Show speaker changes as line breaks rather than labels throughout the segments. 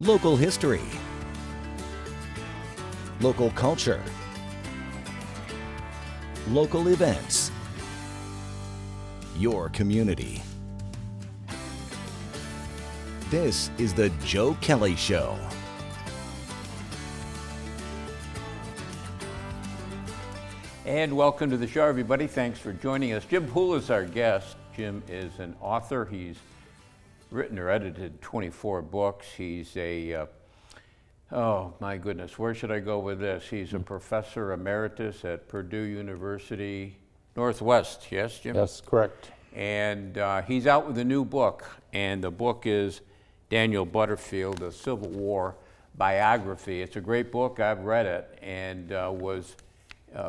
Local history. Local culture. Local events. Your community. This is the Joe Kelly Show.
And welcome to the show, everybody. Thanks for joining us. Jim Pula is our guest. Jim is an author. He's written or edited 24 books. He's a, oh my goodness, where should I go with this? He's a professor emeritus at Purdue University Northwest. Yes, Jim?
Yes, correct.
And he's out with a new book, and the book is Daniel Butterfield, A Civil War Biography. It's a great book. I've read it and was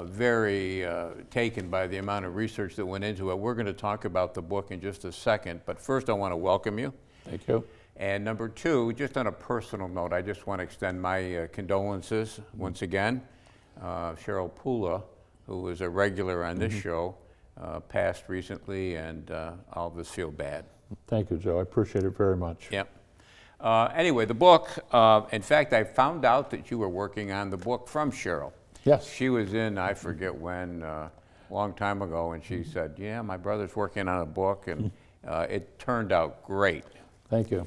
very taken by the amount of research that went into it. We're going to talk about the book in just a second, but first I want to welcome you.
Thank you.
And number two, just on a personal note, I just want to extend my condolences once again. Cheryl Pula, who was a regular on this show, passed recently, and all of us feel bad.
Thank you, Joe. I appreciate it very much.
Yep. Anyway, the book, in fact, I found out that you were working on the book from Cheryl.
Yes.
She was in, I forget when, a long time ago, and she said, yeah, my brother's working on a book, and it turned out great.
Thank you.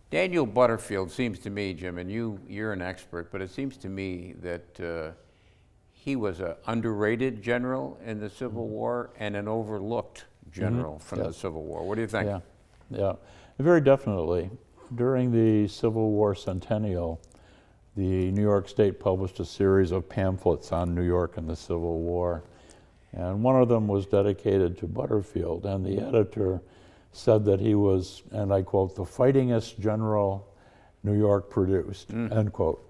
Daniel Butterfield seems to me, Jim, and you're an expert, but it seems to me that he was an underrated general in the Civil War and an overlooked general from the Civil War. What do you think?
Yeah, very definitely. During the Civil War centennial, the New York State published a series of pamphlets on New York and the Civil War. And one of them was dedicated to Butterfield, and the editor said that he was, and I quote, the fightingest general New York produced, end quote.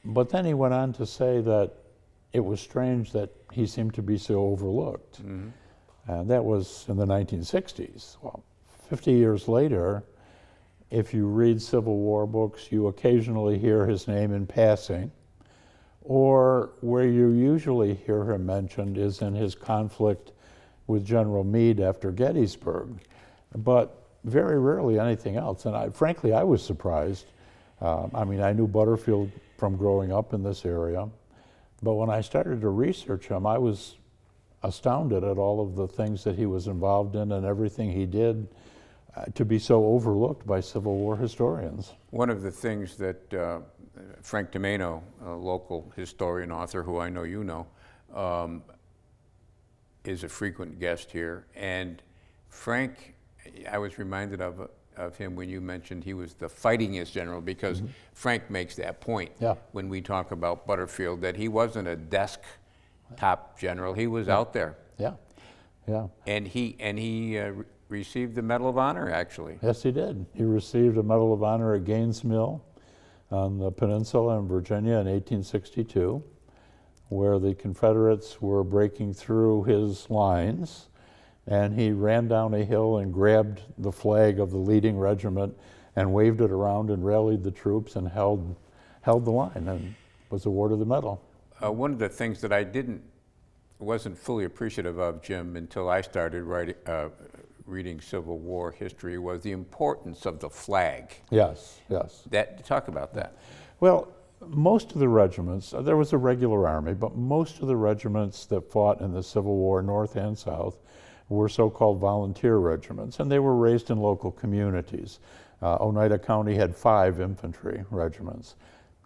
But then he went on to say that it was strange that he seemed to be so overlooked. And that was in the 1960s. Well, 50 years later, if you read Civil War books, you occasionally hear his name in passing, or where you usually hear him mentioned is in his conflict with General Meade after Gettysburg, but very rarely anything else. And frankly, I was surprised. I mean, I knew Butterfield from growing up in this area, but when I started to research him, I was astounded at all of the things that he was involved in and everything he did to be so overlooked by Civil War historians.
One of the things that Frank Domeno, a local historian author who I know you know, is a frequent guest here. And Frank, I was reminded of him when you mentioned he was the fightingest general, because Frank makes that point when we talk about Butterfield, that he wasn't a desk top general, he was out there.
Yeah.
And he received the Medal of Honor, actually.
Yes, he did. He received a Medal of Honor at Gaines Mill on the peninsula in Virginia in 1862, where the Confederates were breaking through his lines, and he ran down a hill and grabbed the flag of the leading regiment and waved it around and rallied the troops and held the line and was awarded the medal.
One of the things that I wasn't fully appreciative of, Jim, until I started reading Civil War history, was the importance of the flag.
Yes.
Talk about that.
Well, most of the regiments, there was a regular army, but most of the regiments that fought in the Civil War, North and South, were so-called volunteer regiments, and they were raised in local communities. Oneida County had 5 infantry regiments.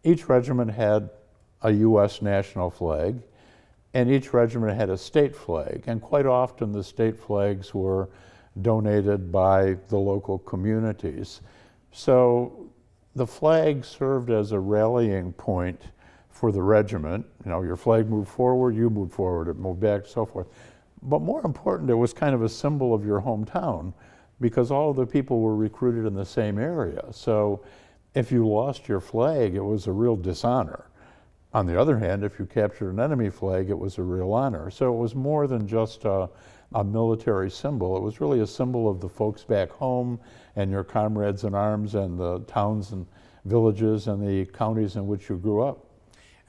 Each regiment had a U.S. national flag, and each regiment had a state flag, and quite often the state flags were donated by the local communities. So the flag served as a rallying point for the regiment. You know, your flag moved forward, you moved forward, it moved back, so forth. But more important, it was kind of a symbol of your hometown, because all of the people were recruited in the same area. So if you lost your flag, it was a real dishonor. On the other hand, if you captured an enemy flag, it was a real honor. So it was more than just a military symbol. It was really a symbol of the folks back home and your comrades in arms and the towns and villages and the counties in which you grew up.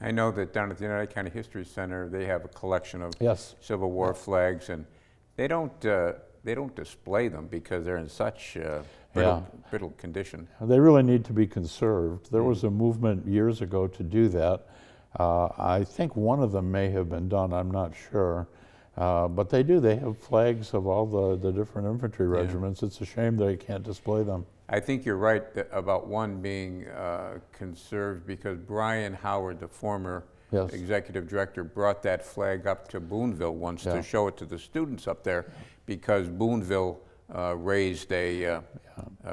I know that down at the United County History Center, they have a collection of
Yes.
Civil War flags, and they don't they don't display them because they're in such brittle condition.
They really need to be conserved. There was a movement years ago to do that. I think one of them may have been done, I'm not sure. But they do, they have flags of all the different infantry regiments. It's a shame they can't display them.
I think you're right about one being conserved because Brian Howard, the former executive director, brought that flag up to Boonville once to show it to the students up there because Boonville raised a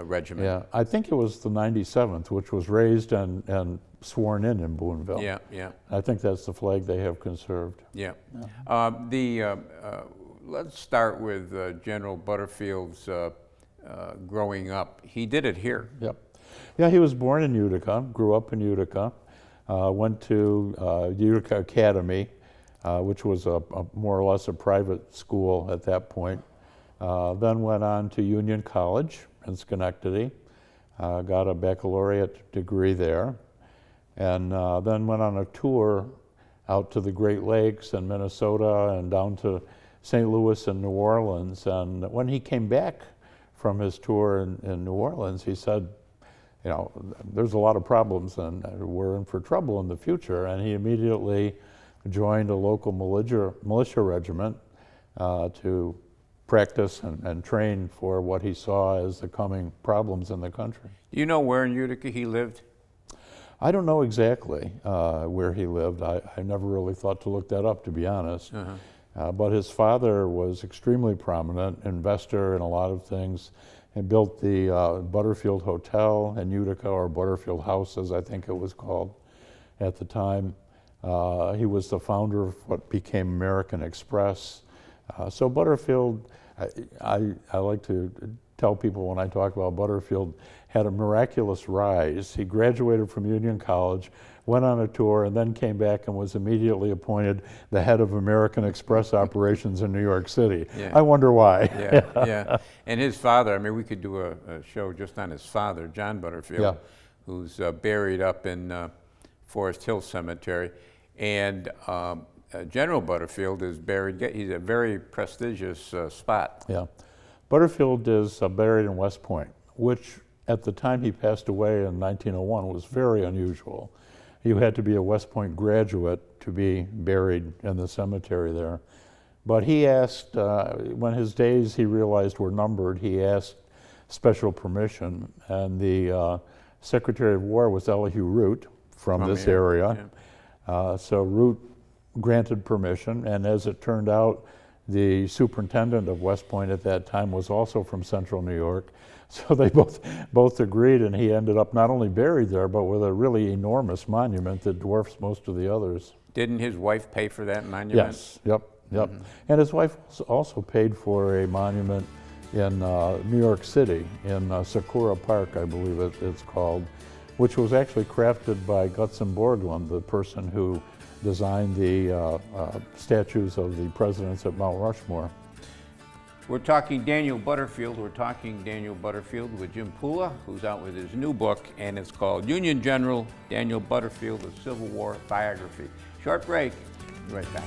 regiment.
Yeah, I think it was the 97th, which was raised and sworn in Boonville.
Yeah, yeah.
I think that's the flag they have conserved.
Yeah. Let's start with General Butterfield's growing up. He did it here.
Yep. Yeah, he was born in Utica, grew up in Utica, went to Utica Academy, which was a more or less a private school at that point. Then went on to Union College in Schenectady, got a baccalaureate degree there, and then went on a tour out to the Great Lakes and Minnesota and down to St. Louis and New Orleans. And when he came back from his tour in New Orleans, he said, you know, there's a lot of problems and we're in for trouble in the future. And he immediately joined a local militia regiment to practice and train for what he saw as the coming problems in the country.
Do you know where in Utica he lived?
I don't know exactly where he lived. I never really thought to look that up, to be honest. But his father was extremely prominent, investor in a lot of things. He built the Butterfield Hotel in Utica, or Butterfield House, as I think it was called at the time. He was the founder of what became American Express. So Butterfield, I like to tell people when I talk about Butterfield, had a miraculous rise. He graduated from Union College, went on a tour, and then came back and was immediately appointed the head of American Express operations in New York City.
Yeah.
I wonder why.
Yeah. And his father, I mean, we could do a show just on his father, John Butterfield, who's buried up in Forest Hill Cemetery. And General Butterfield is buried, he's a very prestigious spot.
Yeah. Butterfield is buried in West Point, which at the time he passed away in 1901 was very unusual. You had to be a West Point graduate to be buried in the cemetery there. But he asked, when his days he realized were numbered, he asked special permission, and the Secretary of War was Elihu Root from this area. So Root granted permission, and as it turned out, the superintendent of West Point at that time was also from Central New York. So they both agreed, and he ended up not only buried there, but with a really enormous monument that dwarfs most of the others.
Didn't his wife pay for that monument?
Yes, yep. And his wife also paid for a monument in New York City, in Sakura Park, I believe it's called, which was actually crafted by Gutzon Borglum, the person who designed the statues of the presidents at Mount Rushmore.
We're talking Daniel Butterfield. We're talking Daniel Butterfield with Jim Pula, who's out with his new book, and it's called Union General Daniel Butterfield, A Civil War Biography. Short break, be right back.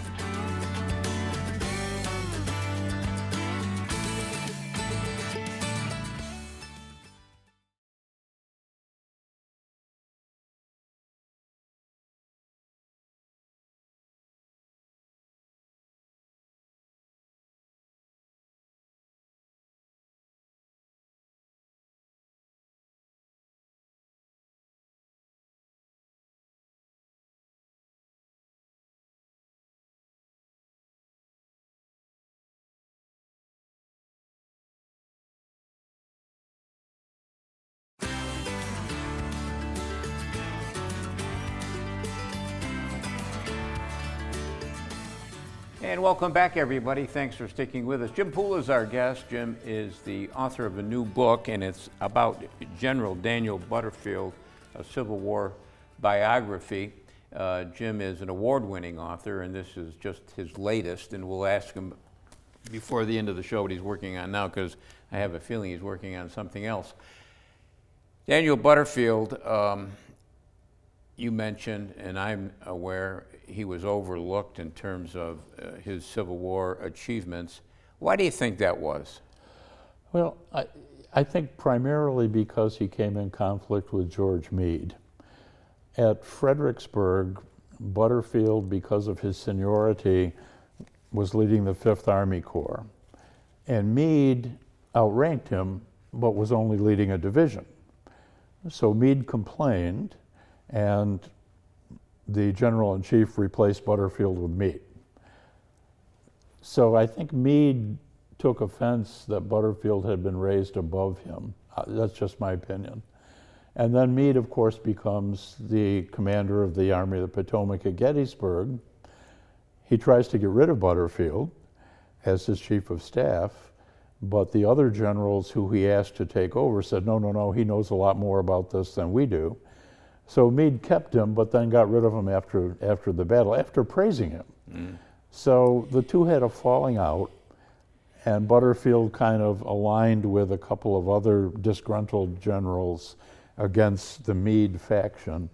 And welcome back, everybody. Thanks for sticking with us. Jim Pula is our guest. Jim is the author of a new book, and it's about General Daniel Butterfield, a Civil War biography. Jim is an award-winning author, and this is just his latest, and we'll ask him before the end of the show what he's working on now, because I have a feeling he's working on something else. Daniel Butterfield, you mentioned, and I'm aware, he was overlooked in terms of his Civil War achievements. Why do you think that was?
Well, I think primarily because he came in conflict with George Meade. At Fredericksburg, Butterfield, because of his seniority, was leading the 5th Army Corps. And Meade outranked him, but was only leading a division. So Meade complained, and the General-in-Chief replaced Butterfield with Meade. So I think Meade took offense that Butterfield had been raised above him. That's just my opinion. And then Meade, of course, becomes the commander of the Army of the Potomac at Gettysburg. He tries to get rid of Butterfield as his chief of staff, but the other generals who he asked to take over said, no, he knows a lot more about this than we do. So Meade kept him, but then got rid of him after the battle, after praising him. So the two had a falling out, and Butterfield kind of aligned with a couple of other disgruntled generals against the Meade faction.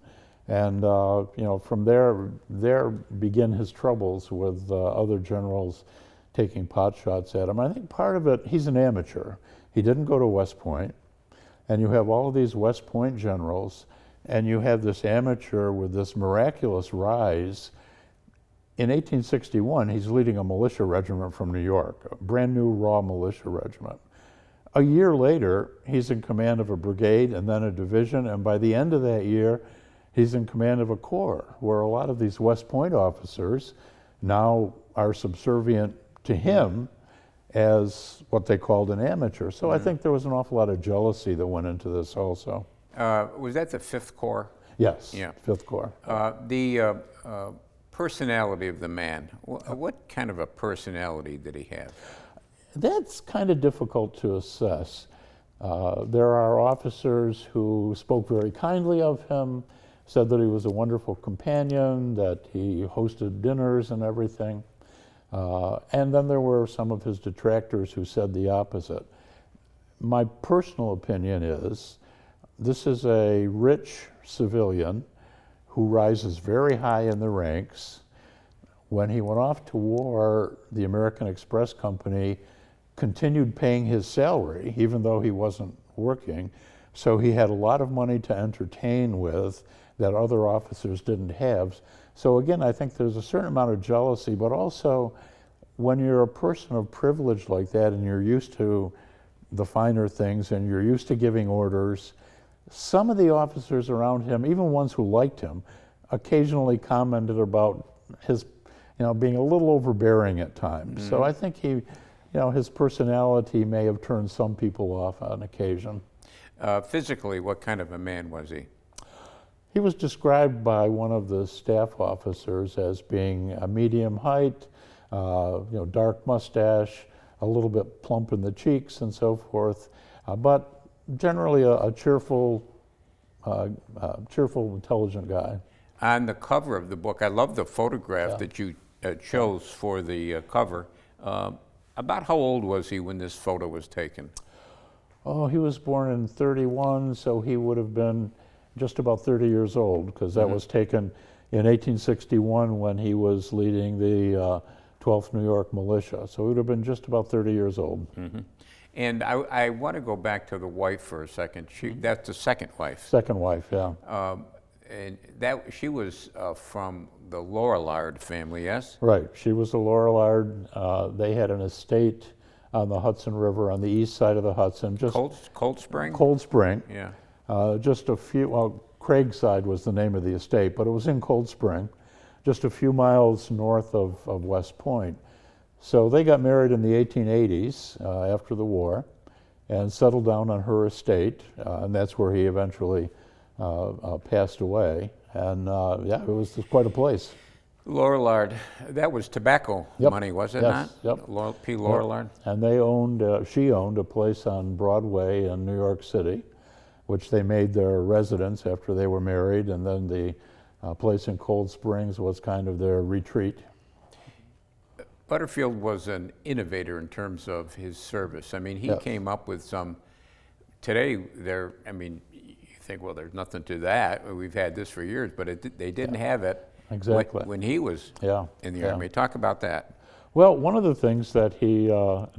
And from there begin his troubles with other generals taking pot shots at him. I think part of it, he's an amateur. He didn't go to West Point, and you have all of these West Point generals, and you have this amateur with this miraculous rise. In 1861, he's leading a militia regiment from New York, a brand new raw militia regiment. A year later, he's in command of a brigade and then a division, and by the end of that year, he's in command of a corps, where a lot of these West Point officers now are subservient to him as what they called an amateur. So I think there was an awful lot of jealousy that went into this also.
Was that the 5th Corps?
Yes,
Yeah.
5th Corps.
The personality of the man, what kind of a personality did he have?
That's kind of difficult to assess. There are officers who spoke very kindly of him, said that he was a wonderful companion, that he hosted dinners and everything. And then there were some of his detractors who said the opposite. My personal opinion is this is a rich civilian who rises very high in the ranks. When he went off to war, the American Express Company continued paying his salary, even though he wasn't working. So he had a lot of money to entertain with that other officers didn't have. So again, I think there's a certain amount of jealousy, but also when you're a person of privilege like that and you're used to the finer things and you're used to giving orders, some of the officers around him, even ones who liked him, occasionally commented about his, being a little overbearing at times. So I think his personality may have turned some people off on occasion.
Physically, what kind of a man was he?
He was described by one of the staff officers as being a medium height, dark mustache, a little bit plump in the cheeks and so forth, but generally a cheerful, intelligent guy.
On the cover of the book, I love the photograph that you chose for the cover. About how old was he when this photo was taken?
Oh, he was born in 31, so he would have been just about 30 years old, because that was taken in 1861 when he was leading the 12th New York Militia. So he would have been just about 30 years old.
And I want to go back to the wife for a second. That's the second wife.
Second wife, yeah.
And she was from the Lorillard family, yes?
Right. She was a Lorillard. They had an estate on the Hudson River on the east side of the Hudson. Just
Cold Spring?
Cold Spring.
Yeah.
Just a few, Craigside was the name of the estate, but it was in Cold Spring, just a few miles north of West Point. So they got married in the 1880s after the war and settled down on her estate, and that's where he eventually passed away. And it was quite a place.
Lorillard, that was tobacco money, was it not?
Yep.
P. Lorillard?
Yep. And she owned a place on Broadway in New York City, which they made their residence after they were married, and then the place in Cold Springs was kind of their retreat.
Butterfield was an innovator in terms of his service. I mean, he came up with some, today you think, well, there's nothing to that. We've had this for years, but they didn't have it
Exactly.
when he was in the Army. Talk about that.
Well, one of the things that he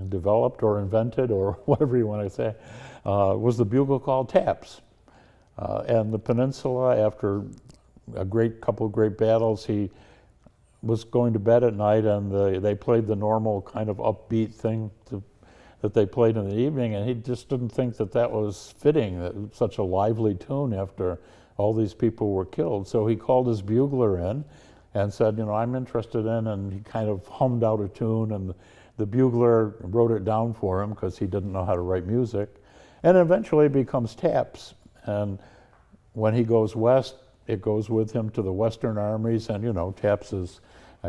developed or invented, or whatever you want to say, was the bugle call taps. And the Peninsula, after a couple of great battles, he was going to bed at night, and they played the normal kind of upbeat thing that they played in the evening, and he just didn't think that that was fitting, that such a lively tune after all these people were killed. So he called his bugler in and said, I'm interested in, and he kind of hummed out a tune, and the bugler wrote it down for him because he didn't know how to write music, and eventually it becomes taps. And when he goes west, it goes with him to the Western armies, and taps is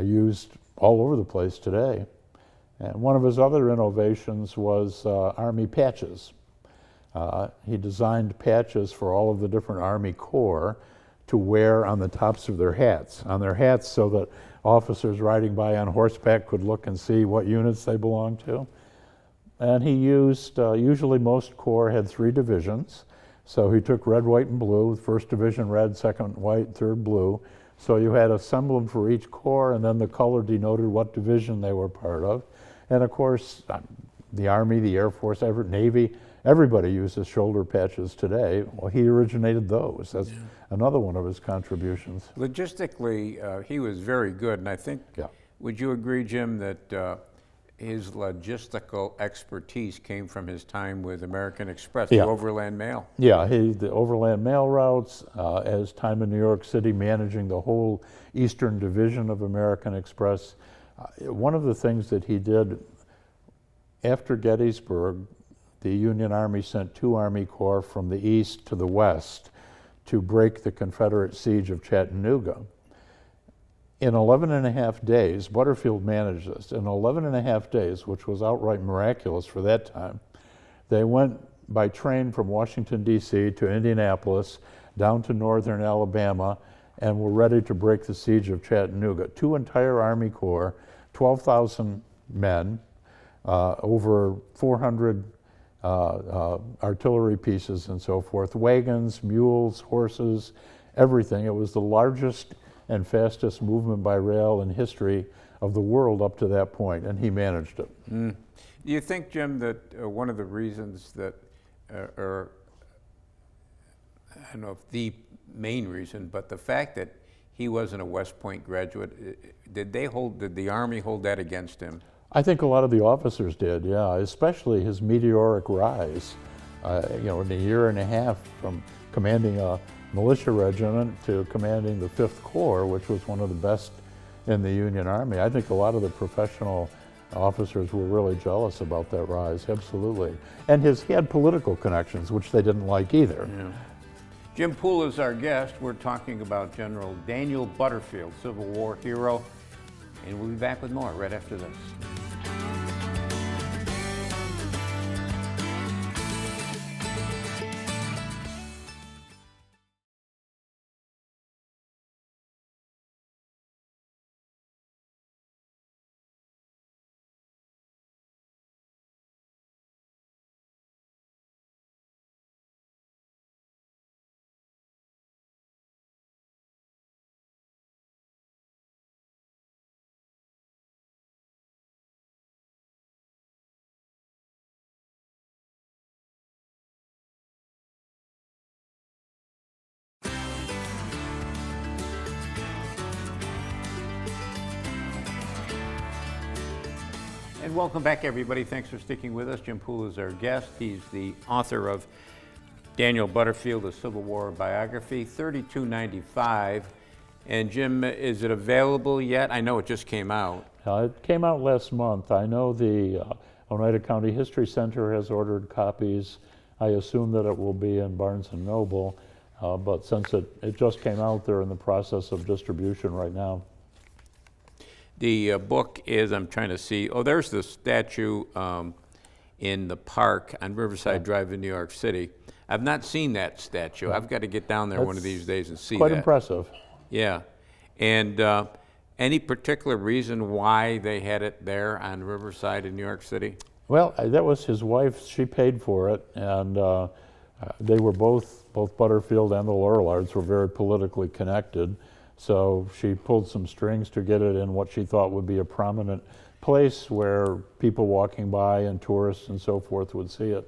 used all over the place today. And one of his other innovations was Army patches. He designed patches for all of the different Army Corps to wear on the tops of their hats, so that officers riding by on horseback could look and see what units they belonged to. And he used, usually most corps had 3 divisions, so he took red, white, and blue, 1st Division red, 2nd white, 3rd blue. So you had a symbol for each corps, and then the color denoted what division they were part of. And of course, the Army, the Air Force, Navy, everybody uses shoulder patches today. Well, he originated those. That's another one of his contributions.
Logistically, he was very good, and I think, would you agree, Jim, that his logistical expertise came from his time with American Express, the overland mail?
Yeah, the overland mail routes, his time in New York City managing the whole Eastern Division of American Express. One of the things that he did after Gettysburg, the Union Army sent 2 Army Corps from the east to the west to break the Confederate siege of Chattanooga. In 11 and a half days, Butterfield managed this. In 11 and a half days, which was outright miraculous for that time, they went by train from Washington, D.C. to Indianapolis, down to northern Alabama, and were ready to break the siege of Chattanooga. 2 entire Army Corps, 12,000 men, over 400 artillery pieces and so forth, wagons, mules, horses, everything. It was the largest and fastest movement by rail in history of the world up to that point, and he managed it.
Do you think, Jim, that one of the reasons that, or I don't know if the main reason, but the fact that he wasn't a West Point graduate, did the Army hold that against him?
I think a lot of the officers did, yeah, especially his meteoric rise. In a year and a half from commanding a militia regiment to commanding the 5th Corps, which was one of the best in the Union Army. I think a lot of the professional officers were really jealous about that rise, absolutely. And he had political connections, which they didn't like either.
Yeah. Jim Pula is our guest. We're talking about General Daniel Butterfield, Civil War hero, and we'll be back with more right after this. And welcome back, everybody. Thanks for sticking with us. Jim Pula is our guest. He's the author of Daniel Butterfield, a Civil War biography, $32.95. And Jim, is it available yet? I know it just came out.
It came out last month. I know the Oneida County History Center has ordered copies. I assume that it will be in Barnes & Noble, but since it just came out, they're in the process of distribution right now.
The book is, I'm trying to see, there's the statue in the park on Riverside Drive in New York City. I've not seen that statue. I've got to get down there one of these days and see that.
Quite impressive.
Yeah. And any particular reason why they had it there on Riverside in New York City?
Well, that was his wife. She paid for it, and they were both Butterfield and the Lorillards were very politically connected. So she pulled some strings to get it in what she thought would be a prominent place where people walking by and tourists and so forth would see it.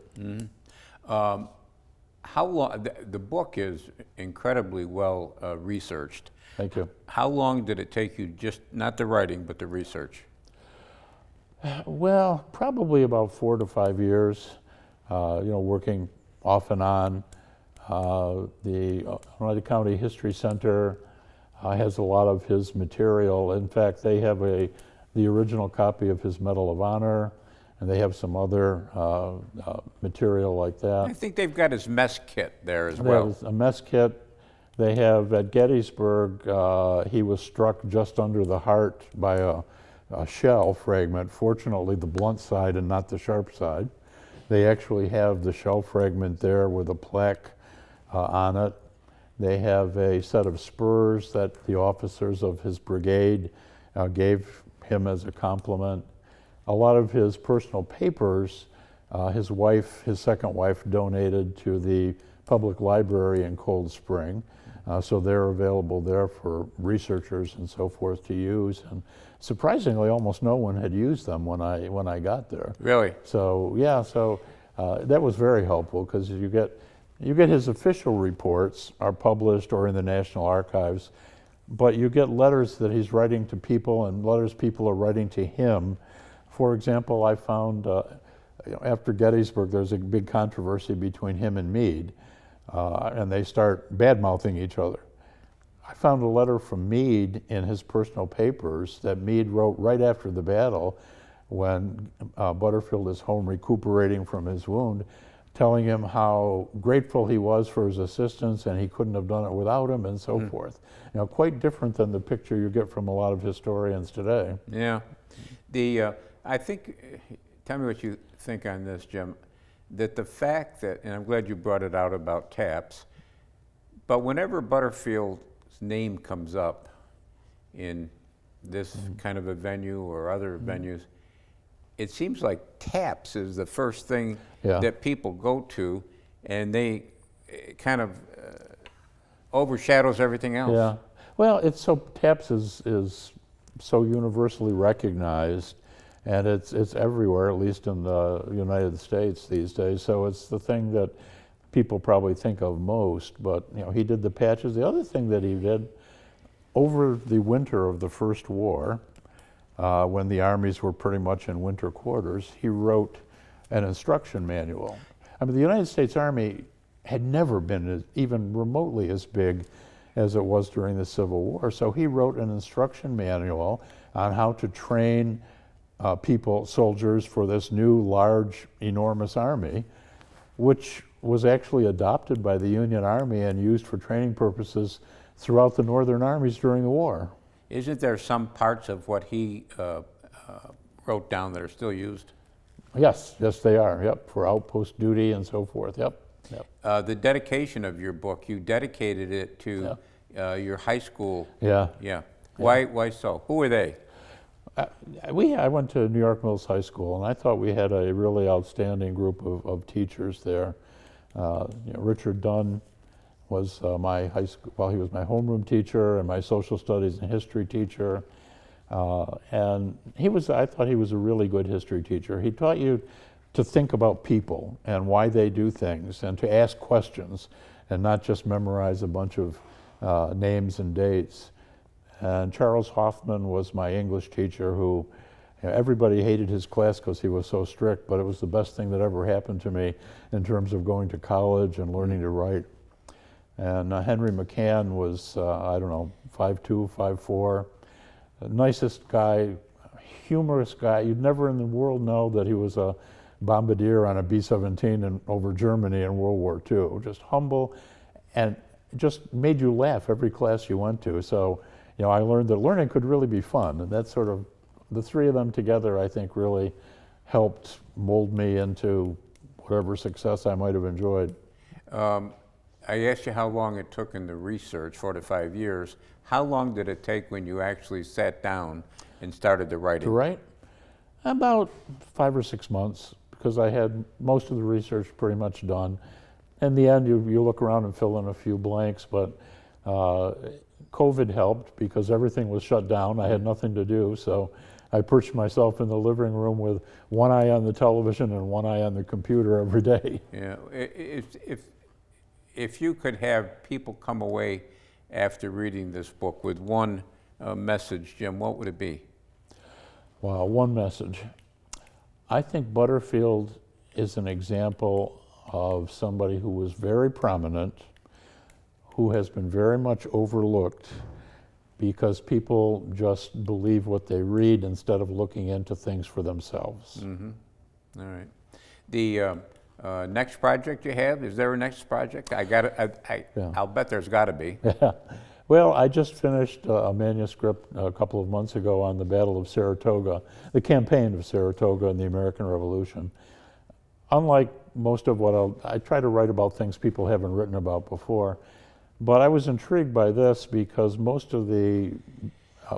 How long, the book is incredibly well researched.
Thank you.
How long did it take you, just not the writing, but the research?
Well, probably about 4 to 5 years, working off and on. The Oneida County History Center has a lot of his material. In fact, they have the original copy of his Medal of Honor, and they have some other material like that.
I think they've got his mess kit there as
They
well.
have a mess kit. They have at Gettysburg, he was struck just under the heart by a shell fragment, fortunately the blunt side and not the sharp side. They actually have the shell fragment there with a plaque on it. They have a set of spurs that the officers of his brigade gave him as a compliment. A lot of his personal papers, his second wife, donated to the public library in Cold Spring. So they're available there for researchers and so forth to use. And surprisingly, almost no one had used them when I got there.
Really?
So yeah, that was very helpful because you get his official reports are published or in the National Archives, but you get letters that he's writing to people and letters people are writing to him. For example, I found after Gettysburg, there's a big controversy between him and Meade. And they start bad-mouthing each other. I found a letter from Meade in his personal papers that Meade wrote right after the battle when Butterfield is home recuperating from his wound, telling him how grateful he was for his assistance and he couldn't have done it without him and so forth. Quite different than the picture you get from a lot of historians today.
Yeah. I think, tell me what you think on this, Jim, that the fact that, and I'm glad you brought it out about taps, but whenever Butterfield's name comes up in this kind of a venue or other venues, it seems like taps is the first thing that people go to, and they kind of overshadows everything else.
Yeah. Well, taps is so universally recognized, and it's everywhere, at least in the United States these days. So it's the thing that people probably think of most. But he did the patches. The other thing that he did over the winter of the First War, when the armies were pretty much in winter quarters, he wrote an instruction manual. I mean, the United States Army had never been even remotely as big as it was during the Civil War. So he wrote an instruction manual on how to train soldiers for this new, large, enormous army, which was actually adopted by the Union Army and used for training purposes throughout the Northern armies during the war.
Isn't there some parts of what he wrote down that are still used?
Yes, they are, yep, for outpost duty and so forth, yep.
The dedication of your book, you dedicated it to your high school.
Yeah.
Why so? Who were they?
I went to New York Mills High School, and I thought we had a really outstanding group of teachers there. Richard Dunn was my high school, he was my homeroom teacher and my social studies and history teacher. And I thought he was a really good history teacher. He taught you to think about people and why they do things and to ask questions and not just memorize a bunch of names and dates. And Charles Hoffman was my English teacher who, everybody hated his class because he was so strict, but it was the best thing that ever happened to me in terms of going to college and learning to write. And Henry McCann was, 5'2", 5'4", the nicest guy, humorous guy. You'd never in the world know that he was a bombardier on a B-17 over Germany in World War II. Just humble and just made you laugh every class you went to. So, I learned that learning could really be fun, and that's sort of, the three of them together, I think, really helped mold me into whatever success I might have enjoyed.
I asked you how long it took in the research, 4 to 5 years. How long did it take when you actually sat down and started the writing?
To write? About 5 or 6 months, because I had most of the research pretty much done. In the end, you look around and fill in a few blanks, but COVID helped because everything was shut down. I had nothing to do, so I perch myself in the living room with one eye on the television and one eye on the computer every day.
Yeah, if you could have people come away after reading this book with one message, Jim, what would it be?
Wow, one message. I think Butterfield is an example of somebody who was very prominent, who has been very much overlooked because people just believe what they read instead of looking into things for themselves.
Mm-hmm. All right. The next project you have, is there a next project? I'll bet there's got to be.
Yeah. Well, I just finished a manuscript a couple of months ago on the Battle of Saratoga, the campaign of Saratoga in the American Revolution. Unlike most of what I try to write about things people haven't written about before, but I was intrigued by this because most of the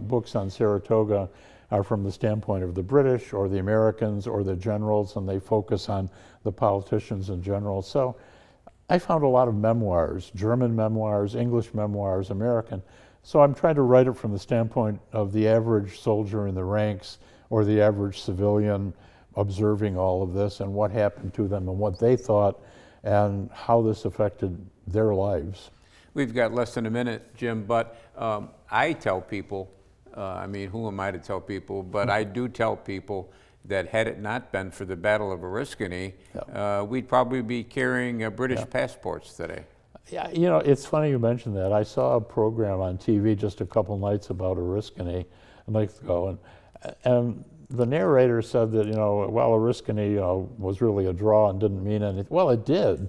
books on Saratoga are from the standpoint of the British or the Americans or the generals, and they focus on the politicians in general. So I found a lot of memoirs, German memoirs, English memoirs, American. So I'm trying to write it from the standpoint of the average soldier in the ranks or the average civilian observing all of this and what happened to them and what they thought and how this affected their lives.
We've got less than a minute, Jim, but I tell people, I mean, who am I to tell people, but I do tell people that had it not been for the Battle of Oriskany, we'd probably be carrying British passports today. Yeah,
you know, it's funny you mentioned that. I saw a program on TV just a couple nights about Oriskany a month ago, and the narrator said that, you know, well, Oriskany, you know, was really a draw and didn't mean anything. Well, it did,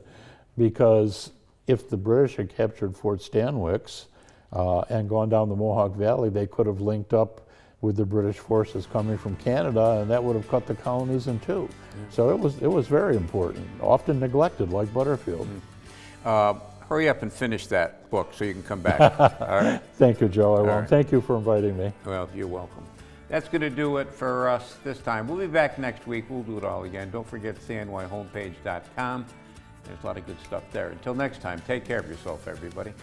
because if the British had captured Fort Stanwix and gone down the Mohawk Valley, they could have linked up with the British forces coming from Canada, and that would have cut the colonies in two. So it was very important, often neglected, like Butterfield.
Hurry up and finish that book so you can come back. All right?
Thank you, Joe. I will.
Right.
Thank you for inviting me.
Well, you're welcome. That's going to do it for us this time. We'll be back next week. We'll do it all again. Don't forget cnyhomepage.com. There's a lot of good stuff there. Until next time, take care of yourself, everybody.